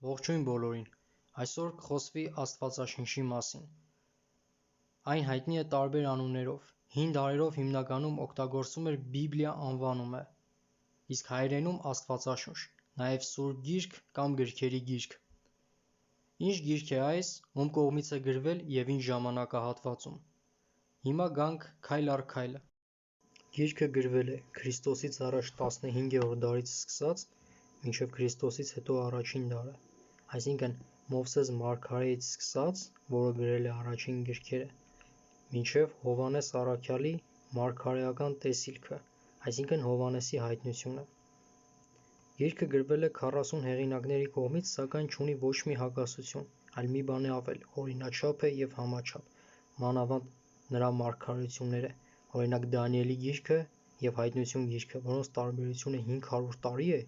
Ողջույն բոլորին, այսօր կխոսվի Աստվածաշնչի մասին։ Այն հայտնի է տարբեր անուններով, հին դարերով հիմնականում օգտագործվում էր Բիբլիա անվանումը, իսկ հայերենում Աստվածաշունչ, նաև Սուրբ Գիրք կամ գրքերի գիրք։ Ինչ գիրք է այս, ում կողմից է գրվել և ինչ ժամանակահատվածում։ Հիմա գանք քայլ առ քայլը։ Գիրքը գրվել է Քրիստոսից առաջ 15-րդ դարից սկսած մինչև Քրիստոսից հետո առաջին դարը, այսինքն Մովսես Մարգարեից սկսած, որը գրել է առաջին գրքերը, մինչև Հովհաննես առաքյալի մարգարեական տեսիլքը, այսինքն Հովհաննեսի հայտնությունը։ Գիրքը գրվել է 40 հեղինակների կողմից, սակայն չունի ոչ մի հակասություն, այլ մի բան է ավել, օրինաչափ է և համաչափ, մանավանդ նրա մարգարեությունները, օրինակ Դանիելի գիրքը և Հայտնություն գիրքը, որոնց տարբերությունը 500 տարի է,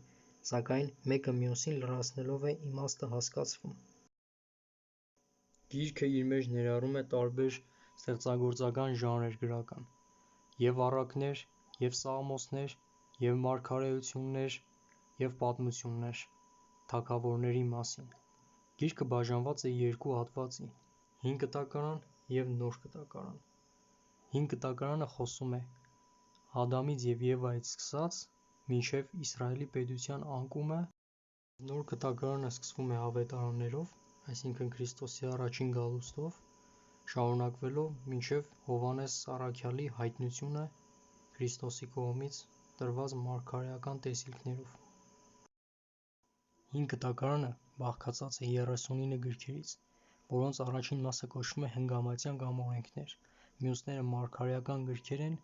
սակայն մեկը մյուսին լրացնելով է իմաստը հասկացվում։ Գիրքը իր մեջ ներառում է տարբեր ստեղծագործական ժանրեր գրական, և առակներ, և սաղմոսներ, և մարգարեություններ, և պատմություններ թագավորների մասին։ Գիրքը բաժանված է երկու հատվածի՝ Հին Կտակարան և Նոր Կտակարան։ Հին Կտակարանը խոսում է Ադամից և Եվայից սկսած մինչև Իսրայելի պետության անկումը, Նոր Կտակարանը սկսվում է Ավետարաններով, այսինքն Քրիստոսի առաջին գալուստով, շարունակվելով մինչև Հովհաննես առաքյալի հայտնությունը Քրիստոսի կողմից տրված մարգարեական տեսիլքներով։ Հին Կտակարանը բաղկացած է 39 գրքերից, որոնց առաջին մասը կոչվում է Հնգամատյան կամ օրենքներ, մյուսները մարգարեական գրքեր են,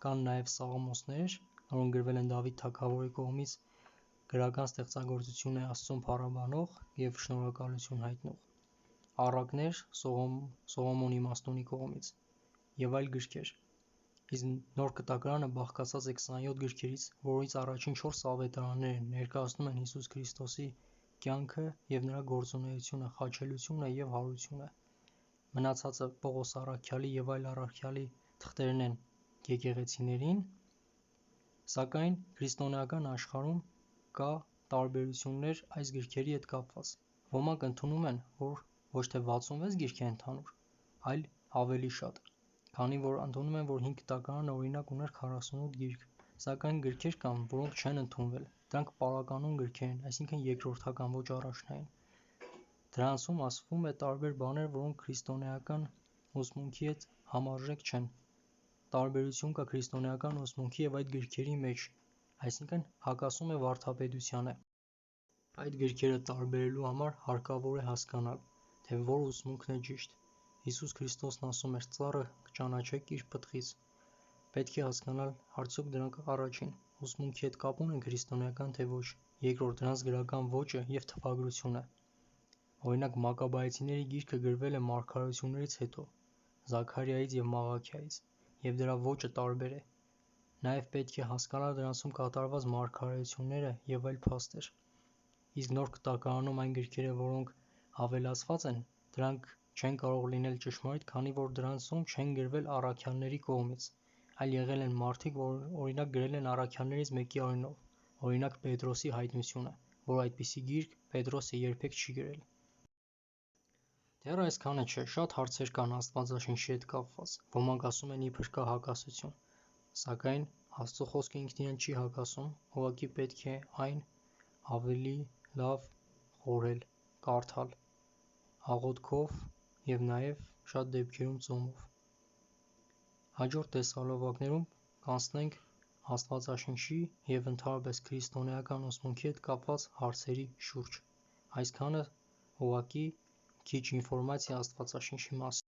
կան նաև Սաղմոսներ, որոնք գրվել են Դավիթ թագավորի կողմից, գրական ստեղծագործություն է Աստծուն փառաբանող և շնորհակալություն հայտնող, առակներ Սողոմոն իմաստունի կողմից և այլ գրքեր, իսկ Նոր Կտակարանը բաղկացած է 27 գրքերից, որոնց առաջին 4 ավետարանները ներկայացնում են Հիսուս Քրիստոսի կյանքը և նրա գործունեությունը, խաչելությունը և հարությունը, մնացածը Պողոս առաքյալի և այլ առաքյալի թղթերն են եկեղեցիներին, սակայն քրիստոնեական աշխարհում կա տարբերություններ այս գրքերի հետ կապված։ Ոմանք ընդունում են, որ ոչ թե 66 գիրք է ընդհանուր, այլ ավելի շատ, քանի որ ընդունում են, որ Հին Կտակարանը օրինակ ուներ 48 գիրք, սակայն գրքեր կան, որոնք չեն ընդունվել, դրանք պարականոն գրքեր են, այսինքն երկրորդական, ոչ առաջնային։ Դրանցում ասվում է տարբեր բաներ, որոնք քրիստոնեական ուսմունքի հետ համարժեք չեն։ Տարբերություն կա քրիստոնեական ուսմունքի և այդ գրքերի մեջ, այսինքն հակասում է վարդապետությանը։ Այդ գրքերը տարբերելու համար հարկավոր է հասկանալ, թե որ ուսմունքն է ճիշտ։ Հիսուս Քրիստոսն ասում էր. «Ծառը կճանաչեք իր պտղից»։ Պետք է հասկանալ արդյոք դրանք առաջին ուսմունքի հետ կապ ունեն քրիստոնեական, թե ոչ, երկրորդ դրանց գրական ոճը և թվագրությունը։ Օրինակ Մակաբայեցիների գիրքը գրվել է մարգարեություններից հետո, Զաքարիայից և Մաղաքիայից, և դրա ոճը տարբեր է։ Նաև պետք է հասկանալ դրանցում կատարված մարգարեությունները և այլ փաստեր։ Իսկ Նոր Կտակարանում այն գրքերը, որոնք ավելացված են, դրանք չեն կարող լինել ճշմարիտ, քանի որ դրանցում չեն գրվել առաքյալների կողմից, այլ եղել են մարդիկ, որ օրինակ գրել են առաքյալներից մեկի անունով, օրինակ Պետրոսի հայտնությունը, որ այդպիսի գիրք Պետրոսը երբեք չի գրել։ Դեռ այսքանը չէ, շատ հարցեր կան Աստվածաշնչի հետ կապված, ոմանք ասում են իբր կա հակասություն, սակայն Աստծո խոսքը ինքն իրեն չի հակասում, ուղղակի պետք է այն ավելի լավ խորհել, կարդալ աղոթքով և նաև շատ դեպքերում ծոմով։ Հաջորդ տեսալովակներում կանցնենք Աստվածաշնչի և ընդհանրապես քրիստոնեական ուսմունքի հետ կապված հարցերի շուրջ։ Այսքանը ուղղակի քիչ ինֆորմացիա Աստվածաշնչի մասին։